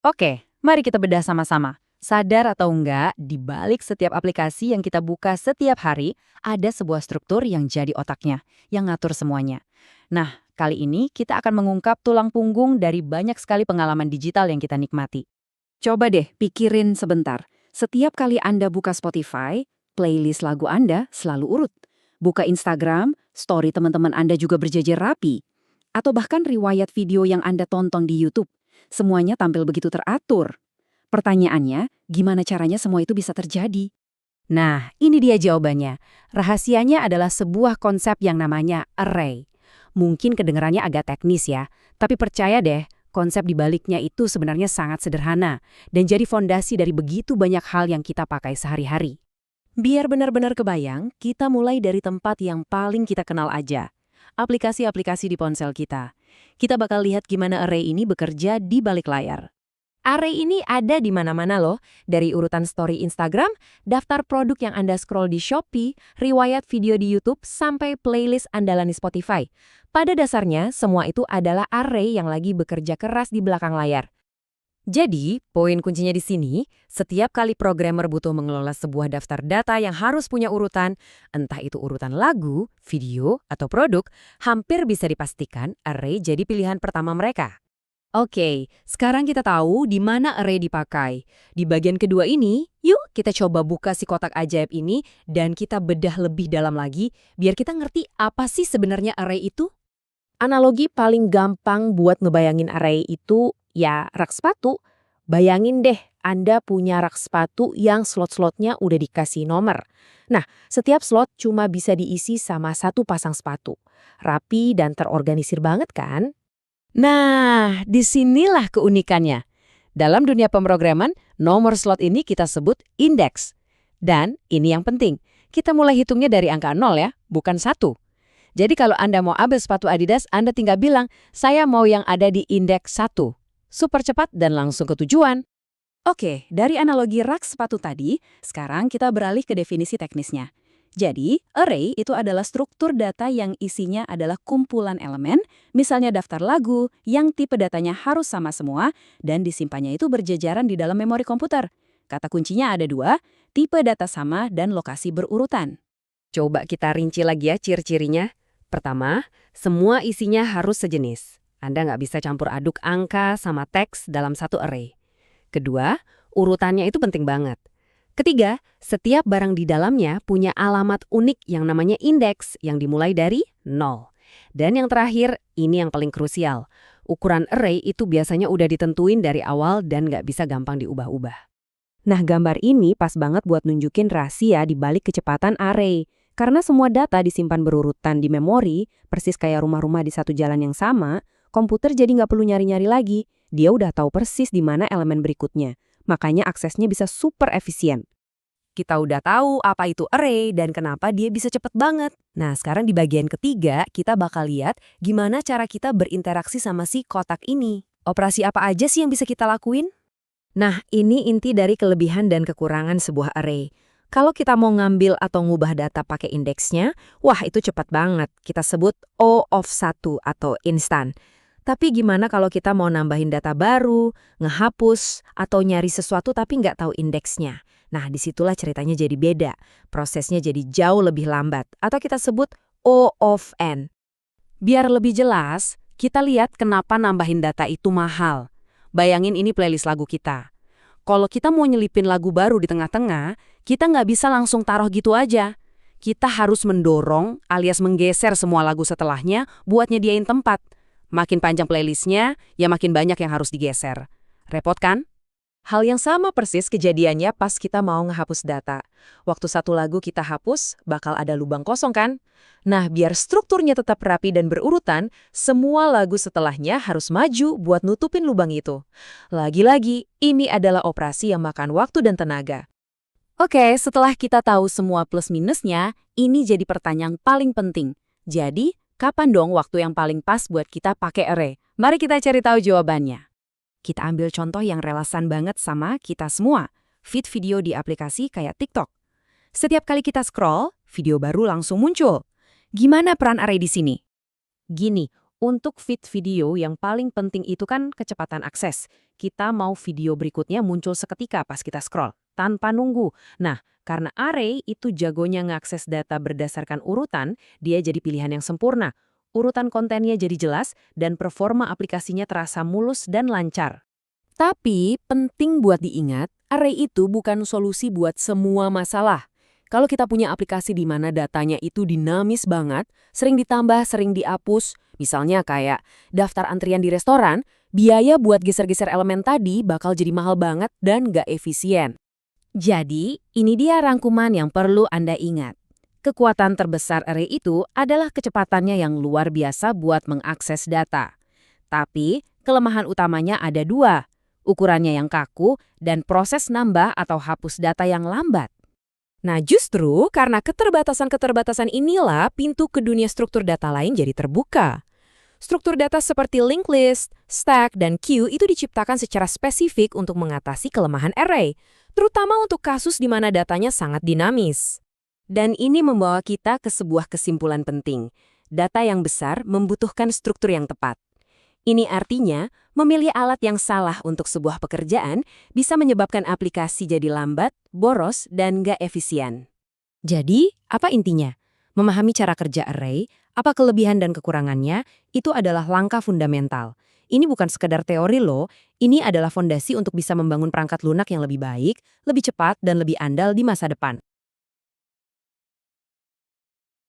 Oke, mari kita bedah sama-sama. Sadar atau enggak, di balik setiap aplikasi yang kita buka setiap hari, ada sebuah struktur yang jadi otaknya, yang ngatur semuanya. Nah, kali ini kita akan mengungkap tulang punggung dari banyak sekali pengalaman digital yang kita nikmati. Coba deh pikirin sebentar. Setiap kali Anda buka Spotify, playlist lagu Anda selalu urut. Buka Instagram, story teman-teman Anda juga berjejer rapi. Atau bahkan riwayat video yang Anda tonton di YouTube. Semuanya tampil begitu teratur. Pertanyaannya, gimana caranya semua itu bisa terjadi? Nah, ini dia jawabannya. Rahasianya adalah sebuah konsep yang namanya array. Mungkin kedengarannya agak teknis ya, tapi percaya deh, konsep di baliknya itu sebenarnya sangat sederhana dan jadi fondasi dari begitu banyak hal yang kita pakai sehari-hari. Biar benar-benar kebayang, kita mulai dari tempat yang paling kita kenal aja. Aplikasi-aplikasi di ponsel kita. Kita bakal lihat gimana array ini bekerja di balik layar. Array ini ada di mana-mana loh, dari urutan story Instagram, daftar produk yang Anda scroll di Shopee, riwayat video di YouTube, sampai playlist andalan di Spotify. Pada dasarnya, semua itu adalah array yang lagi bekerja keras di belakang layar. Jadi, poin kuncinya di sini, setiap kali programmer butuh mengelola sebuah daftar data yang harus punya urutan, entah itu urutan lagu, video, atau produk, hampir bisa dipastikan array jadi pilihan pertama mereka. Oke, sekarang kita tahu di mana array dipakai. Di bagian kedua ini, yuk kita coba buka si kotak ajaib ini dan kita bedah lebih dalam lagi biar kita ngerti apa sih sebenarnya array itu. Analogi paling gampang buat ngebayangin array itu ya rak sepatu. Bayangin deh Anda punya rak sepatu yang slot-slotnya udah dikasih nomor. Nah, setiap slot cuma bisa diisi sama satu pasang sepatu. Rapi dan terorganisir banget kan? Nah, disinilah keunikannya. Dalam dunia pemrograman, nomor slot ini kita sebut indeks. Dan ini yang penting, kita mulai hitungnya dari angka 0 ya, bukan 1. Jadi kalau Anda mau ambil sepatu Adidas, Anda tinggal bilang, saya mau yang ada di indeks 1. Super cepat dan langsung ke tujuan. Oke, dari analogi rak sepatu tadi, sekarang kita beralih ke definisi teknisnya. Jadi, array itu adalah struktur data yang isinya adalah kumpulan elemen, misalnya daftar lagu, yang tipe datanya harus sama semua, dan disimpannya itu berjejaran di dalam memori komputer. Kata kuncinya ada dua, tipe data sama dan lokasi berurutan. Coba kita rinci lagi ya ciri-cirinya. Pertama, semua isinya harus sejenis. Anda nggak bisa campur aduk angka sama teks dalam satu array. Kedua, urutannya itu penting banget. Ketiga, setiap barang di dalamnya punya alamat unik yang namanya indeks yang dimulai dari 0. Dan yang terakhir, ini yang paling krusial. Ukuran array itu biasanya udah ditentuin dari awal dan nggak bisa gampang diubah-ubah. Nah, gambar ini pas banget buat nunjukin rahasia di balik kecepatan array. Karena semua data disimpan berurutan di memori, persis kayak rumah-rumah di satu jalan yang sama, komputer jadi nggak perlu nyari-nyari lagi. Dia udah tahu persis di mana elemen berikutnya. Makanya aksesnya bisa super efisien. Kita udah tahu apa itu array dan kenapa dia bisa cepet banget. Nah, sekarang di bagian ketiga, kita bakal lihat gimana cara kita berinteraksi sama si kotak ini. Operasi apa aja sih yang bisa kita lakuin? Nah, ini inti dari kelebihan dan kekurangan sebuah array. Kalau kita mau ngambil atau ngubah data pakai indeksnya, wah itu cepat banget. Kita sebut O of 1 atau instan. Tapi gimana kalau kita mau nambahin data baru, ngehapus, atau nyari sesuatu tapi nggak tahu indeksnya? Nah, disitulah ceritanya jadi beda. Prosesnya jadi jauh lebih lambat, atau kita sebut O of N. Biar lebih jelas, kita lihat kenapa nambahin data itu mahal. Bayangin ini playlist lagu kita. Kalau kita mau nyelipin lagu baru di tengah-tengah, kita nggak bisa langsung taruh gitu aja. Kita harus mendorong alias menggeser semua lagu setelahnya buat nyediain tempat. Makin panjang playlistnya, ya makin banyak yang harus digeser. Repot kan? Hal yang sama persis kejadiannya pas kita mau ngehapus data. Waktu satu lagu kita hapus, bakal ada lubang kosong kan? Nah, biar strukturnya tetap rapi dan berurutan, semua lagu setelahnya harus maju buat nutupin lubang itu. Lagi-lagi, ini adalah operasi yang makan waktu dan tenaga. Oke, setelah kita tahu semua plus minusnya, ini jadi pertanyaan paling penting. Jadi, kapan dong waktu yang paling pas buat kita pakai array? Mari kita cari tahu jawabannya. Kita ambil contoh yang relevan banget sama kita semua. Feed video di aplikasi kayak TikTok. Setiap kali kita scroll, video baru langsung muncul. Gimana peran array di sini? Gini, Untuk feed video yang paling penting itu kan kecepatan akses. Kita mau video berikutnya muncul seketika pas kita scroll, tanpa nunggu. Nah, karena Array itu jagonya ngakses data berdasarkan urutan, dia jadi pilihan yang sempurna. Urutan kontennya jadi jelas, dan performa aplikasinya terasa mulus dan lancar. Tapi penting buat diingat, Array itu bukan solusi buat semua masalah. Kalau kita punya aplikasi di mana datanya itu dinamis banget, sering ditambah, sering dihapus, misalnya kayak daftar antrian di restoran, biaya buat geser-geser elemen tadi bakal jadi mahal banget dan nggak efisien. Jadi, ini dia rangkuman yang perlu Anda ingat. Kekuatan terbesar Array itu adalah kecepatannya yang luar biasa buat mengakses data. Tapi, kelemahan utamanya ada dua, ukurannya yang kaku dan proses nambah atau hapus data yang lambat. Nah, justru karena keterbatasan-keterbatasan inilah pintu ke dunia struktur data lain jadi terbuka. Struktur data seperti linked list, stack, dan queue itu diciptakan secara spesifik untuk mengatasi kelemahan array, terutama untuk kasus di mana datanya sangat dinamis. Dan ini membawa kita ke sebuah kesimpulan penting. Data yang besar membutuhkan struktur yang tepat. Ini artinya, memilih alat yang salah untuk sebuah pekerjaan bisa menyebabkan aplikasi jadi lambat, boros, dan nggak efisien. Jadi, apa intinya? Memahami cara kerja array, apa kelebihan dan kekurangannya, itu adalah langkah fundamental. Ini bukan sekedar teori loh, ini adalah fondasi untuk bisa membangun perangkat lunak yang lebih baik, lebih cepat, dan lebih andal di masa depan.